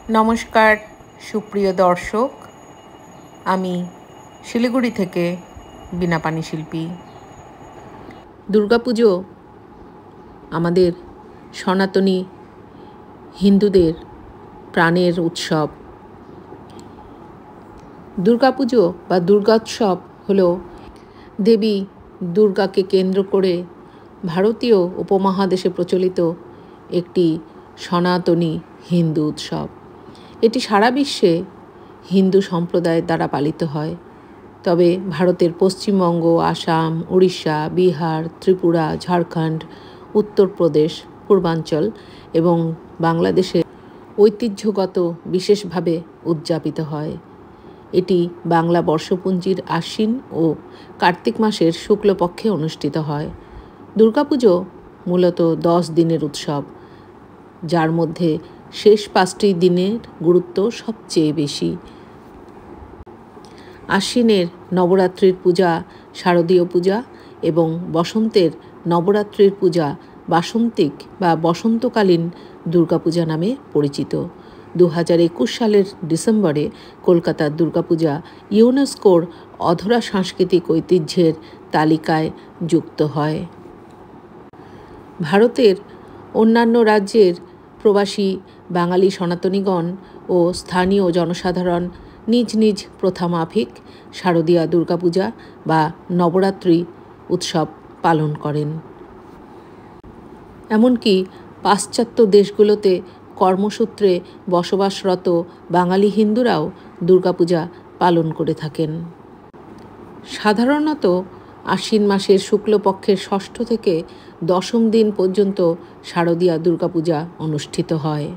নমস্কার সুপ্রিয় দর্শক, আমি শিলিগুড়ি থেকে বীণাপাণি শিল্পী। দুর্গাপুজো আমাদের সনাতনী হিন্দুদের প্রাণের উৎসব। দুর্গাপুজো বা দুর্গোৎসব হলো দেবী দুর্গাকে কেন্দ্র করে ভারতীয় উপমহাদেশে প্রচলিত একটি সনাতনী হিন্দু উৎসব। এটি সারা বিশ্বে হিন্দু সম্প্রদায়ের দ্বারা পালিত হয়। তবে ভারতের পশ্চিমবঙ্গ, আসাম, উড়িষ্যা, বিহার, ত্রিপুরা, ঝাড়খণ্ড, উত্তরপ্রদেশ, পূর্বাঞ্চল এবং বাংলাদেশে ঐতিহ্যগত বিশেষভাবে উদযাপিত হয়। এটি বাংলা বর্ষপঞ্জির আশ্বিন ও কার্তিক মাসের শুক্লপক্ষে অনুষ্ঠিত হয়। দুর্গাপুজো মূলত 10 দিনের উৎসব, যার মধ্যে শেষ 5টি দিনের গুরুত্ব সবচেয়ে বেশি। আশ্বিনের নবরাত্রির পূজা শারদীয় পূজা এবং বসন্তের নবরাত্রির পূজা বাসন্তিক বা বসন্তকালীন দুর্গাপূজা নামে পরিচিত। 2021 সালের ডিসেম্বরে কলকাতার দুর্গাপূজা ইউনেস্কোর অধরা সাংস্কৃতিক ঐতিহ্যের তালিকায় যুক্ত হয়। ভারতের অন্যান্য রাজ্যের প্রবাসী বাঙালি সনাতনীগণ ও স্থানীয় জনসাধারণ নিজ নিজ প্রথামাফিক শারদীয়া দুর্গাপূজা বা নবরাত্রি উৎসব পালন করেন। এমনকি পাশ্চাত্য দেশগুলোতে কর্মসূত্রে বসবাসরত বাঙালি হিন্দুরাও দুর্গাপূজা পালন করে থাকেন। সাধারণত আশ্বিন মাসের শুক্লপক্ষের 6ষ্ঠ থেকে 10ম দিন পর্যন্ত শারদীয়া দুর্গাপূজা অনুষ্ঠিত হয়।